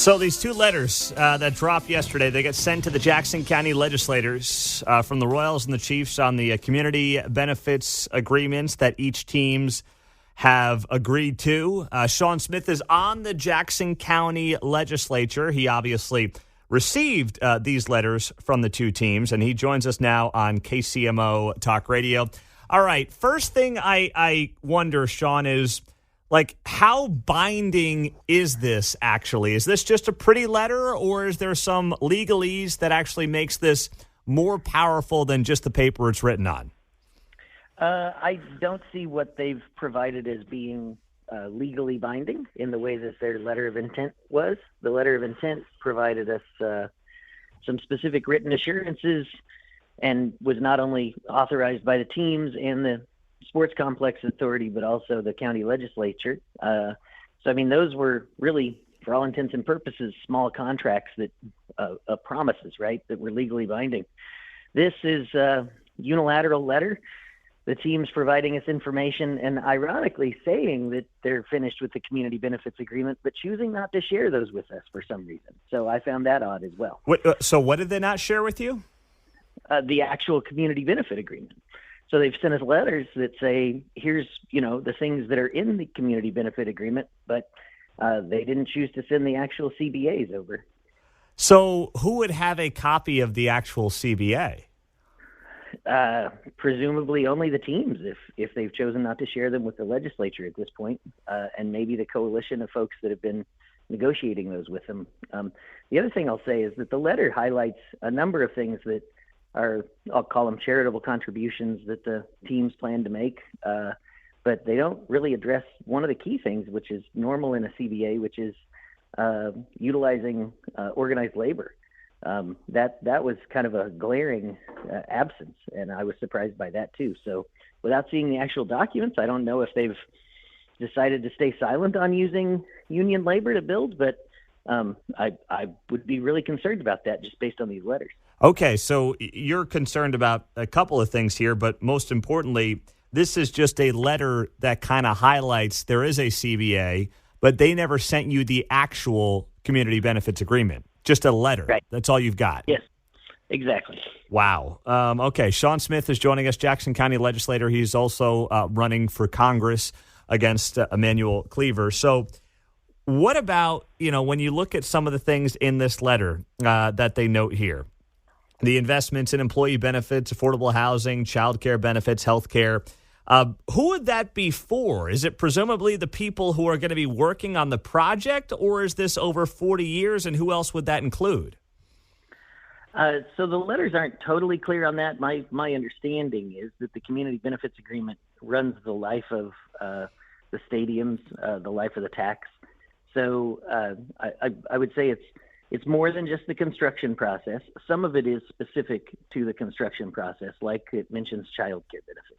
So these two letters that dropped yesterday, they get sent to the Jackson County legislators from the Royals and the Chiefs on the community benefits agreements that each teams have agreed to. Sean Smith is on the Jackson County legislature. He obviously received these letters from the two teams, and he joins us now on KCMO Talk Radio. All right, first thing I wonder, Sean, is how binding is this actually? Is this just a pretty letter, or is there some legalese that actually makes this more powerful than just the paper it's written on? I don't see what they've provided as being legally binding in the way that their letter of intent was. The letter of intent provided us some specific written assurances and was not only authorized by the teams and the Sports Complex Authority, but also the county legislature. Those were really, for all intents and purposes, small contracts that promises, right, that were legally binding. This is a unilateral letter. The team's providing us information and ironically saying that they're finished with the community benefits agreement, but choosing not to share those with us for some reason. So I found that odd as well. So what did they not share with you? The actual community benefit agreement. So they've sent us letters that say, here's, the things that are in the community benefit agreement, but they didn't choose to send the actual CBAs over. So who would have a copy of the actual CBA? Presumably only the teams, if they've chosen not to share them with the legislature at this point, and maybe the coalition of folks that have been negotiating those with them. The other thing I'll say is that the letter highlights a number of things that are, I'll call them charitable contributions that the teams plan to make, but they don't really address one of the key things, which is normal in a CBA, which is utilizing organized labor. That was kind of a glaring absence, and I was surprised by that too. So without seeing the actual documents, I don't know if they've decided to stay silent on using union labor to build, but I would be really concerned about that just based on these letters. Okay, so you're concerned about a couple of things here, but most importantly, this is just a letter that kind of highlights there is a CBA, but they never sent you the actual community benefits agreement. Just a letter. Right. That's all you've got. Yes, exactly. Wow. Okay, Sean Smith is joining us, Jackson County legislator. He's also running for Congress against Emmanuel Cleaver. So what about, when you look at some of the things in this letter that they note here, the investments in employee benefits, affordable housing, child care benefits, health care, who would that be for? Is it presumably the people who are going to be working on the project, or is this over 40 years, and who else would that include? So the letters aren't totally clear on that. My understanding is that the community benefits agreement runs the life of the stadiums, the life of the tax. So I would say it's more than just the construction process. Some of it is specific to the construction process, like it mentions child care benefits.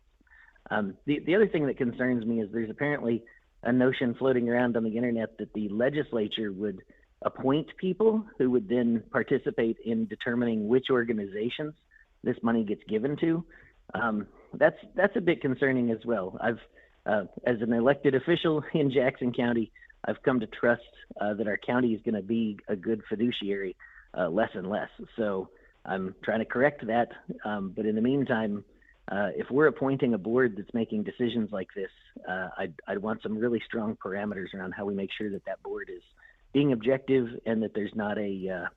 The other thing that concerns me is there's apparently a notion floating around on the internet that the legislature would appoint people who would then participate in determining which organizations this money gets given to. That's a bit concerning as well. As an elected official in Jackson County, I've come to trust that our county is going to be a good fiduciary less and less. So I'm trying to correct that. But in the meantime, if we're appointing a board that's making decisions like this, I'd want some really strong parameters around how we make sure that board is being objective and that there's not a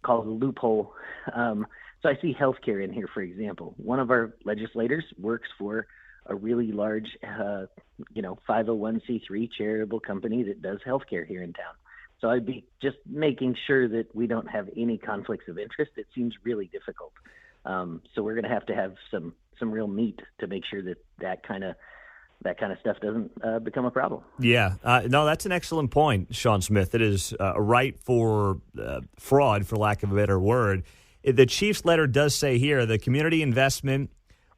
called a loophole. So I see healthcare in here, for example. One of our legislators works for a really large, 501c3 charitable company that does healthcare here in town. So I'd be just making sure that we don't have any conflicts of interest. It seems really difficult. So we're going to have some real meat to make sure that kind of stuff doesn't become a problem. Yeah. No, that's an excellent point, Sean Smith. It is ripe for fraud, for lack of a better word. The Chief's letter does say here the community investment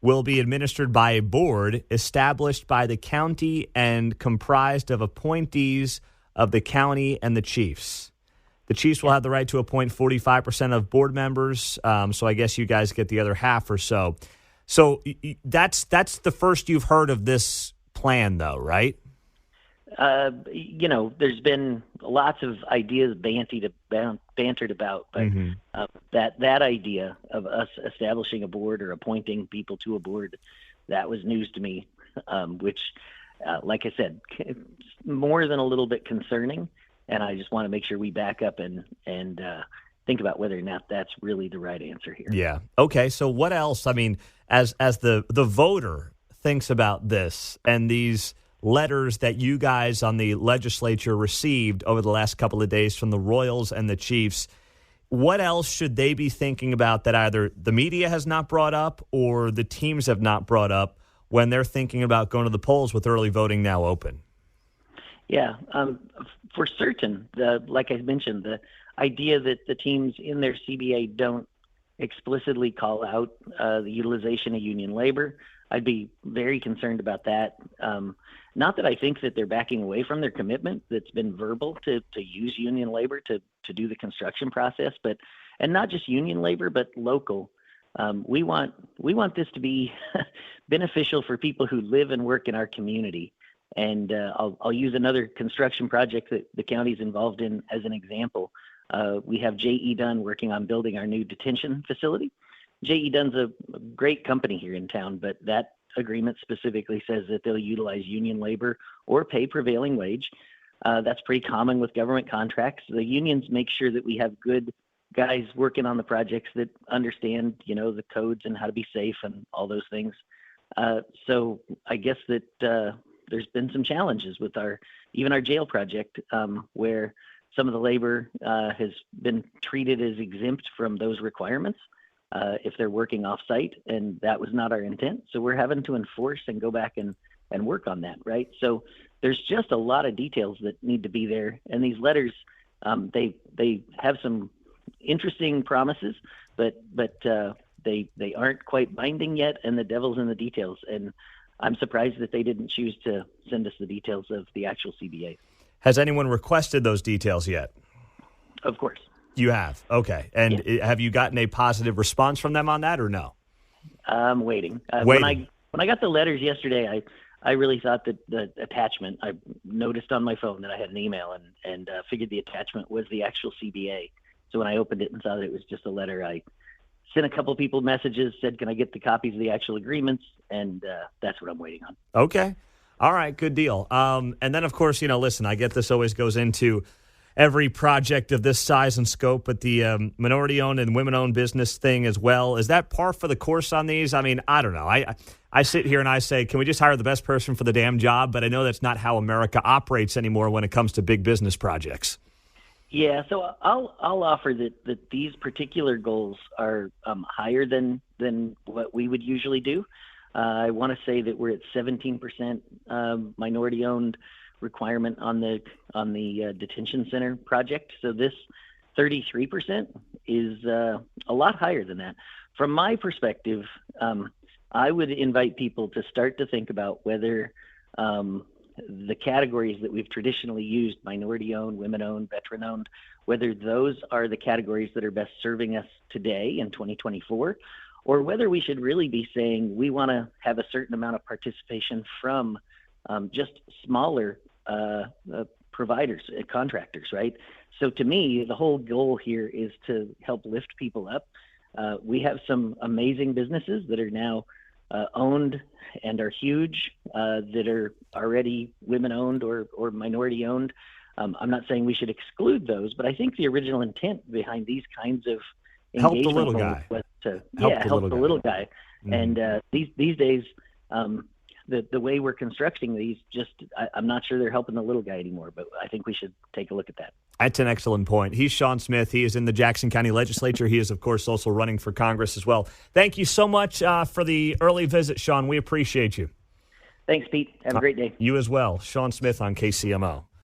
will be administered by a board established by the county and comprised of appointees of the county and the Chiefs. The Chiefs will have the right to appoint 45% of board members, so I guess you guys get the other half or so. So that's the first you've heard of this plan, though, right? There's been lots of ideas bantered about, but that idea of us establishing a board or appointing people to a board, that was news to me, which, like I said, it's more than a little bit concerning, and I just want to make sure we back up and think about whether or not that's really the right answer here. Yeah. Okay. So what else? I mean, as the voter thinks about this and these letters that you guys on the legislature received over the last couple of days from the Royals and the Chiefs, what else should they be thinking about that either the media has not brought up or the teams have not brought up when they're thinking about going to the polls with early voting now open? Yeah, for certain, like I mentioned, the idea that the teams in their CBA don't explicitly call out the utilization of union labor, I'd be very concerned about that. Not that I think that they're backing away from their commitment that's been verbal to use union labor to do the construction process, and not just union labor, but local. We want this to be beneficial for people who live and work in our community. And I'll use another construction project that the county's involved in as an example. We have J.E. Dunn working on building our new detention facility. J.E. Dunn's a great company here in town, but that agreement specifically says that they'll utilize union labor or pay prevailing wage. That's pretty common with government contracts. The unions make sure that we have good guys working on the projects that understand, the codes and how to be safe and all those things. So I guess that there's been some challenges with even our jail project, where some of the labor has been treated as exempt from those requirements if they're working off-site, and that was not our intent. So we're having to enforce and go back and work on that, right? So there's just a lot of details that need to be there, and these letters, they have some interesting promises, but they aren't quite binding yet, and the devil's in the details. And I'm surprised that they didn't choose to send us the details of the actual CBA. Has anyone requested those details yet? Of course. You have? Okay. And yeah. Have you gotten a positive response from them on that or no? I'm waiting. Waiting. When I got the letters yesterday, I really thought that the attachment, I noticed on my phone that I had an email and figured the attachment was the actual CBA. So when I opened it and saw that it was just a letter, I sent a couple people messages, said, can I get the copies of the actual agreements? And that's what I'm waiting on. Okay. All right. Good deal. And then, of course, listen, I get this always goes into every project of this size and scope, but the minority-owned and women-owned business thing as well. Is that par for the course on these? I mean, I don't know. I sit here and I say, can we just hire the best person for the damn job? But I know that's not how America operates anymore when it comes to big business projects. Yeah, so I'll offer that these particular goals are higher than what we would usually do. I want to say that we're at 17% minority-owned requirement on the detention center project. So this 33% is a lot higher than that. From my perspective, I would invite people to start to think about whether the categories that we've traditionally used, minority-owned, women-owned, veteran-owned, whether those are the categories that are best serving us today in 2024, or whether we should really be saying we want to have a certain amount of participation from just smaller providers, contractors, right? So to me, the whole goal here is to help lift people up. We have some amazing businesses that are now owned and are huge, that are already women-owned or minority-owned. I'm not saying we should exclude those, but I think the original intent behind these kinds of help engagement the little guy. was to help the little guy. Mm-hmm. And these days, the way we're constructing these, I'm not sure they're helping the little guy anymore, but I think we should take a look at that. That's an excellent point. He's Sean Smith. He is in the Jackson County Legislature. He is, of course, also running for Congress as well. Thank you so much for the early visit, Sean. We appreciate you. Thanks, Pete. Have a great day. You as well. Sean Smith on KCMO.